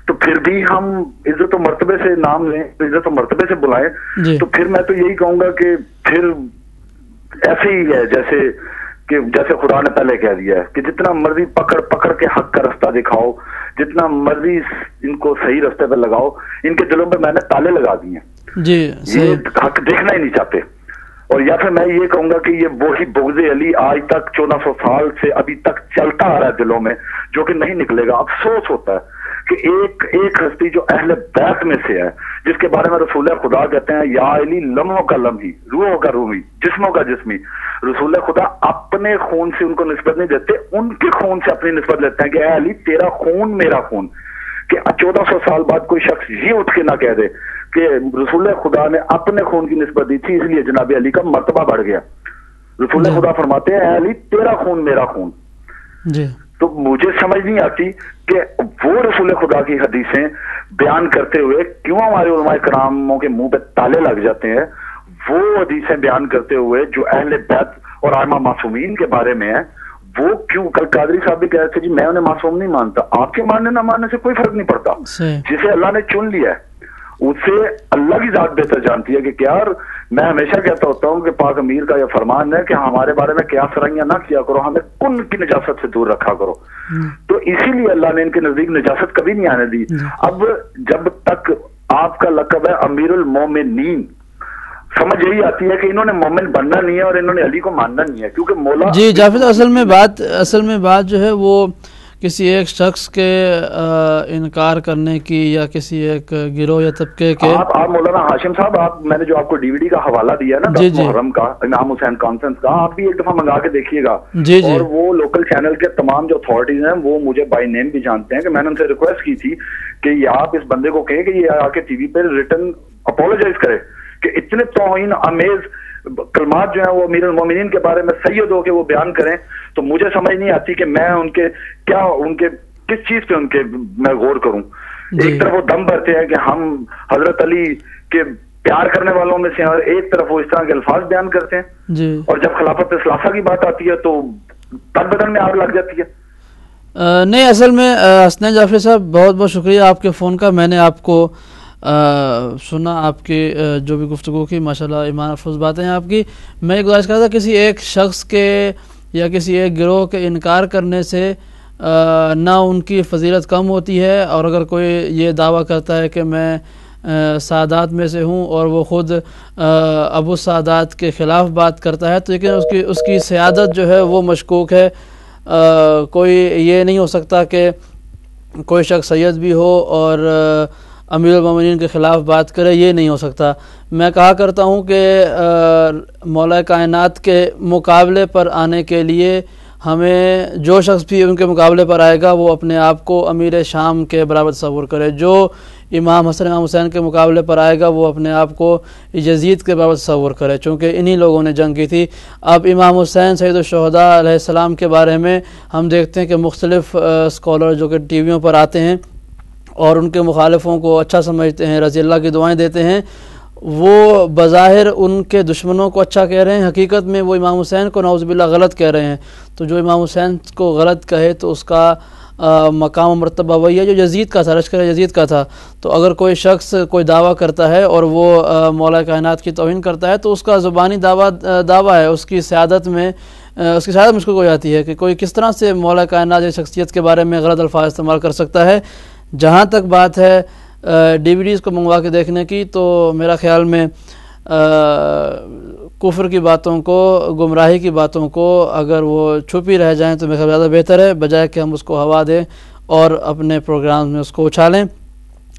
تو پھر بھی ہم عزت و مرتبے سے نام لیں, عزت و مرتبے سے بلائیں, تو پھر میں تو یہی کہوں گا کہ پھر ایسے ہی ہے جیسے خدا نے پہلے کہہ دیا ہے کہ جتنا مرضی پکڑ پکڑ کے حق کا رستہ دکھاؤ, جتنا مرضی ان کو صحیح رستے پہ لگاؤ, ان کے دلوں پہ میں نے تالے لگا دیے جی, یہ حق دیکھنا ہی نہیں چاہتے. اور یا پھر میں یہ کہوں گا کہ یہ وہی بغض علی آج تک 1400 سال سے ابھی تک چلتا آ رہا ہے دلوں میں, جو کہ نہیں نکلے گا. افسوس ہوتا ہے کہ ایک ہستی جو اہل بیت میں سے ہے, جس کے بارے میں رسول خدا کہتے ہیں یا علی لمحوں کا لمحی, روحوں کا روحی, جسموں کا جسمی. رسول خدا اپنے خون سے ان کو نسبت نہیں دیتے, ان کے خون سے اپنی نسبت لیتے ہیں کہ اے علی تیرا خون میرا خون. کہ 1400 سال بعد کوئی شخص یہ اٹھ کے نہ کہہ دے کہ رسول خدا نے اپنے خون کی نسبت دی تھی اس لیے جناب علی کا مرتبہ بڑھ گیا. رسول خدا فرماتے ہیں اے علی تیرا خون میرا خون. جی, تو مجھے سمجھ نہیں آتی کہ وہ رسول خدا کی حدیثیں بیان کرتے ہوئے کیوں ہمارے علماء کراموں کے منہ پہ تالے لگ جاتے ہیں. وہ حدیثیں بیان کرتے ہوئے جو اہل بیت اور ائمہ معصومین کے بارے میں ہے, وہ کیوں, کل قادری صاحب بھی کہہ رہے تھے جی میں انہیں معصوم نہیں مانتا. آپ کے ماننے نہ ماننے سے کوئی فرق نہیں پڑتا, جسے اللہ نے چن لیا ہے اسے اللہ کی ذات بہتر جانتی ہے. کہ یار میں ہمیشہ کہتا ہوتا ہوں کہ پاک امیر کا یہ فرمان ہے کہ ہمارے بارے میں قیاس رائیاں نہ کیا کرو, ہمیں کن کی نجاست سے دور رکھا کرو. تو اسی لیے اللہ نے ان کے نزدیک نجاست کبھی نہیں آنے دی. اب جب تک آپ کا لقب ہے امیر المومنین, سمجھ یہی آتی ہے کہ انہوں نے مومن بننا نہیں ہے اور انہوں نے علی کو ماننا نہیں ہے, کیونکہ مولا جی جعفر اصل میں بات جو ہے وہ کسی ایک شخص کے انکار کرنے کی یا کسی ایک گروہ یا طبقے کے. آپ مولانا ہاشم صاحب, میں نے جو آپ کو ڈی وی ڈی کا حوالہ دیا نا 10 محرم کا امام حسین کانفرنس کا, آپ بھی ایک دفعہ منگا کے دیکھیے گا. اور وہ لوکل چینل کے تمام جو اتھارٹیز ہیں وہ مجھے بائی نیم بھی جانتے ہیں کہ میں نے ان سے ریکویسٹ کی تھی کہ یہ آپ اس بندے کو کہیں کہ یہ آ کے ٹی وی پہ ریٹن اپولوجائز کرے کہ اتنے توہین آمیز کلمات جو ہیں وہ امیر المومنین کے بارے میں سید ہو کے وہ بیان کریں. تو مجھے سمجھ نہیں آتی کہ میں ان کے کس چیز پہ ان کے میں غور کروں. ایک طرف وہ دم بھرتے ہیں کہ ہم حضرت علی کے پیار کرنے والوں میں سے ہیں, اور ایک طرف وہ اس طرح کے الفاظ بیان کرتے ہیں, اور جب خلافت ثلاثہ کی بات آتی ہے تو تن بدن میں آگ لگ جاتی ہے. نہیں, اصل میں حسنین جعفری صاحب بہت بہت شکریہ آپ کے فون کا. میں نے آپ کو سنا, آپ کی جو بھی گفتگو کی ماشاءاللہ ایمان افروز باتیں ہیں آپ کی. میں یہ گزارش کرتا تھا کسی ایک شخص کے یا کسی ایک گروہ کے انکار کرنے سے نہ ان کی فضیلت کم ہوتی ہے, اور اگر کوئی یہ دعویٰ کرتا ہے کہ میں سادات میں سے ہوں اور وہ خود ابو سادات کے خلاف بات کرتا ہے, تو لیکن اس کی سیادت جو ہے وہ مشکوک ہے. کوئی یہ نہیں ہو سکتا کہ کوئی شخص سید بھی ہو اور امیر المومنین کے خلاف بات کرے, یہ نہیں ہو سکتا. میں کہا کرتا ہوں کہ مولا کائنات کے مقابلے پر آنے کے لیے ہمیں جو شخص بھی ان کے مقابلے پر آئے گا وہ اپنے آپ کو امیر شام کے برابر تصور کرے. جو امام حسن امام حسین کے مقابلے پر آئے گا وہ اپنے آپ کو یزید کے برابر تصور کرے, چونکہ انہی لوگوں نے جنگ کی تھی. اب امام حسین سید الشہداء علیہ السلام کے بارے میں ہم دیکھتے ہیں کہ مختلف اسکالر جو کہ ٹی ویوں پر آتے ہیں اور ان کے مخالفوں کو اچھا سمجھتے ہیں, رضی اللہ کی دعائیں دیتے ہیں, وہ بظاہر ان کے دشمنوں کو اچھا کہہ رہے ہیں, حقیقت میں وہ امام حسین کو نعوذ باللہ غلط کہہ رہے ہیں. تو جو امام حسین کو غلط کہے تو اس کا مقام و مرتبہ وہی ہے جو یزید کا تھا, لشکر یزید کا تھا. تو اگر کوئی شخص کوئی دعویٰ کرتا ہے اور وہ مولا کائنات کی توہین کرتا ہے تو اس کا زبانی دعویٰ ہے, اس کی سیادت مشکوک ہو جاتی ہے کہ کوئی کس طرح سے مولا کائنات کی شخصیت کے بارے میں غلط الفاظ استعمال کر سکتا ہے. جہاں تک بات ہے ڈی وی ڈیز کو منگوا کے دیکھنے کی, تو میرا خیال میں کفر کی باتوں کو, گمراہی کی باتوں کو اگر وہ چھپی رہ جائیں تو میرے خیال زیادہ بہتر ہے, بجائے کہ ہم اس کو ہوا دیں اور اپنے پروگرام میں اس کو اچھالیں.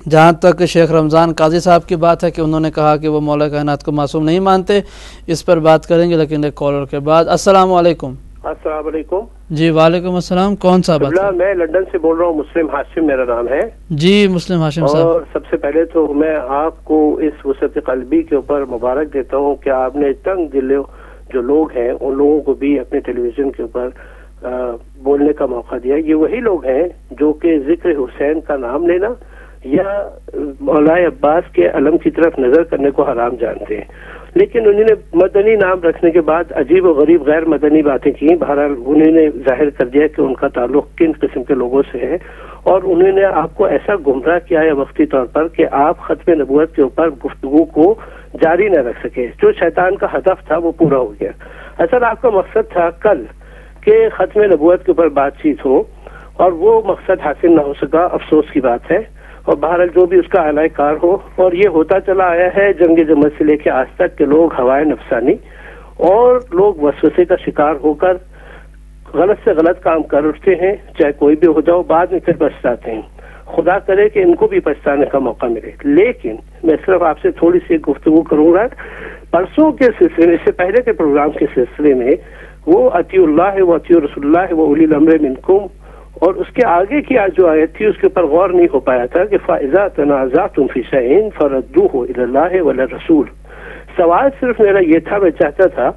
جہاں تک شیخ رمضان قاضی صاحب کی بات ہے کہ انہوں نے کہا کہ وہ مولا کائنات کو معصوم نہیں مانتے, اس پر بات کریں گے لیکن ایک کالر کے بعد. السلام علیکم. السلام علیکم. جی وعلیکم السلام. کون صاحب؟ میں لندن سے بول رہا ہوں, مسلم ہاشم میرا نام ہے. جی مسلم ہاشم صاحب. اور سب سے پہلے تو میں آپ کو اس وسعت قلبی کے اوپر مبارک دیتا ہوں کہ آپ نے تنگ دل جو لوگ ہیں ان لوگوں کو بھی اپنے ٹیلی ویژن کے اوپر بولنے کا موقع دیا. یہ وہی لوگ ہیں جو کہ ذکر حسین کا نام لینا یا مولا عباس کے علم کی طرف نظر کرنے کو حرام جانتے ہیں. لیکن انہوں نے مدنی نام رکھنے کے بعد عجیب و غریب غیر مدنی باتیں کی. بہرحال انہوں نے ظاہر کر دیا کہ ان کا تعلق کن قسم کے لوگوں سے ہے، اور انہوں نے آپ کو ایسا گمراہ کیا ہے وقتی طور پر کہ آپ ختم نبوت کے اوپر گفتگو کو جاری نہ رکھ سکے. جو شیطان کا ہدف تھا وہ پورا ہو گیا. اصل آپ کا مقصد تھا کل کہ ختم نبوت کے اوپر بات چیت ہو، اور وہ مقصد حاصل نہ ہو سکا. افسوس کی بات ہے. اور بہرحال جو بھی اس کا اعلی کار ہو، اور یہ ہوتا چلا آیا ہے جنگ جمل سے لے کے آج تک کہ لوگ ہوائے نفسانی اور لوگ وسوسے کا شکار ہو کر غلط سے غلط کام کر اٹھتے ہیں، چاہے کوئی بھی ہو جاؤ، بعد میں پھر پچھتاتے ہیں. خدا کرے کہ ان کو بھی پچھتانے کا موقع ملے. لیکن میں صرف آپ سے تھوڑی سی گفتگو کروں گا. پرسوں کے سلسلے میں، اس سے پہلے کے پروگرام کے سلسلے میں، وہ اطیع اللہ و اطیع رسول اللہ و اولی الامر منکم، اور اس کے آگے کی جو آیت تھی اس کے اوپر غور نہیں ہو پایا تھا کہ فَإِذَا تَنَازَعْتُمْ فِي شَيْءٍ فَرَدُّوهُ إِلَى اللَّهِ وَإِلَى الرَّسُولِ. سوال صرف میرا یہ تھا، میں چاہتا تھا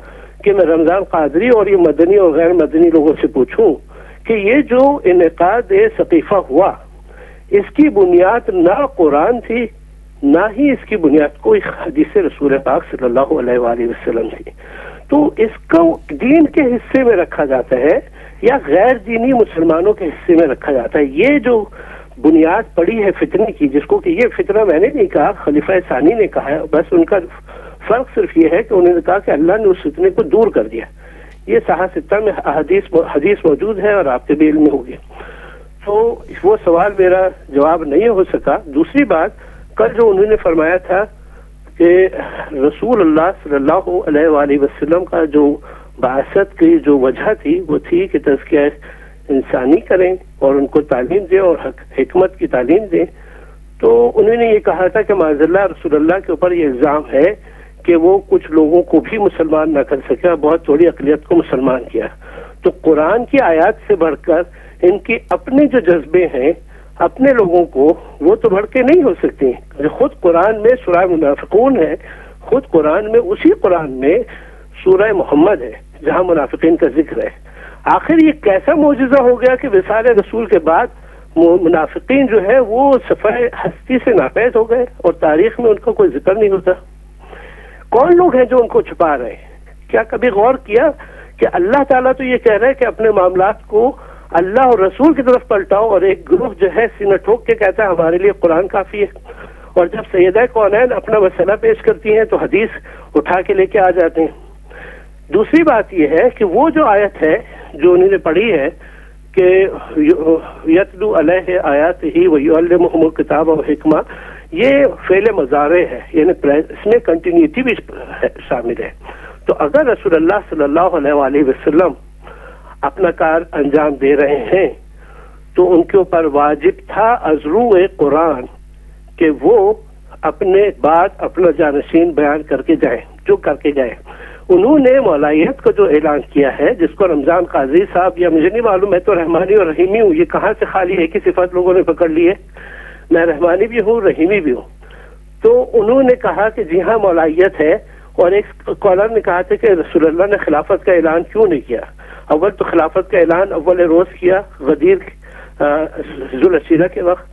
کہ میں رمضان قادری اور یہ مدنی اور غیر مدنی لوگوں سے پوچھوں کہ یہ جو انعقاد ثقیفہ ہوا، اس کی بنیاد نہ قرآن تھی، نہ ہی اس کی بنیاد کوئی حدیث رسول پاک صلی اللہ علیہ وآلہ وسلم تھی. تو اس کو دین کے حصے میں رکھا جاتا ہے یا غیر دینی مسلمانوں کے حصے میں رکھا جاتا ہے. یہ جو بنیاد پڑی ہے فتنے کی، جس کو کہ یہ فتنہ میں نے نہیں کہا، خلیفہ ثانی نے کہا ہے، بس ان کا فرق صرف یہ ہے کہ انہوں نے کہا کہ اللہ نے اس فتنے کو دور کر دیا. یہ صحاح ستہ میں حدیث موجود ہے اور آپ کے بھی علم میں ہوگی. تو وہ سوال میرا جواب نہیں ہو سکا. دوسری بات، کل جو انہوں نے فرمایا تھا کہ رسول اللہ صلی اللہ علیہ وآلہ وسلم کا جو بعثت کی جو وجہ تھی وہ تھی کہ تزکیہ انسانی کریں اور ان کو تعلیم دیں اور حکمت کی تعلیم دیں. تو انہوں نے یہ کہا تھا کہ معاذ اللہ رسول اللہ کے اوپر یہ الزام ہے کہ وہ کچھ لوگوں کو بھی مسلمان نہ کر سکے، بہت تھوڑی اقلیت کو مسلمان کیا. تو قرآن کی آیات سے بڑھ کر ان کے اپنے جو جذبے ہیں اپنے لوگوں کو، وہ تو بڑھ کے نہیں ہو سکتی. خود قرآن میں سورہ منافقون ہے، خود قرآن میں، اسی قرآن میں سورہ محمد ہے جہاں منافقین کا ذکر ہے. آخر یہ کیسا معجزہ ہو گیا کہ وصال رسول کے بعد منافقین جو ہے وہ صفحہ ہستی سے ناپید ہو گئے اور تاریخ میں ان کا کوئی ذکر نہیں ہوتا. کون لوگ ہیں جو ان کو چھپا رہے ہیں؟ کیا کبھی غور کیا کہ اللہ تعالیٰ تو یہ کہہ رہے ہیں کہ اپنے معاملات کو اللہ اور رسول کی طرف پلٹاؤ، اور ایک گروہ جو ہے سینہ ٹھوک کے کہتا ہے ہمارے لیے قرآن کافی ہے. اور جب سیدہ کونین اپنا مسئلہ پیش کرتی ہیں تو حدیث اٹھا کے لے کے آ جاتے ہیں. دوسری بات یہ ہے کہ وہ جو آیت ہے جو انہوں نے پڑھی ہے کہ یتلو علیہ آیات ہی ویعلمہم الکتاب والحکمہ، یہ فعل مضارع ہے، یعنی اس میں کنٹینیوٹی بھی شامل ہے. تو اگر رسول اللہ صلی اللہ علیہ وآلہ وسلم اپنا کار انجام دے رہے ہیں تو ان کے اوپر واجب تھا ازرو قرآن کہ وہ اپنے بات اپنا جانشین بیان کر کے جائیں، جو کر کے جائیں. انہوں نے مولائیت کا جو اعلان کیا ہے، جس کو رمضان قاضی صاحب، یا مجھے نہیں معلوم، میں تو رحمانی اور رحیمی ہوں، یہ کہاں سے خالی ہے کہ صفت لوگوں نے پکڑ لی ہے. میں رحمانی بھی ہوں، رحیمی بھی ہوں. تو انہوں نے کہا کہ جی ہاں مولائیت ہے. اور ایک کالر نے کہا تھا کہ رسول اللہ نے خلافت کا اعلان کیوں نہیں کیا؟ اول تو خلافت کا اعلان اول روز کیا غدیر ذوالعشیرہ کے وقت،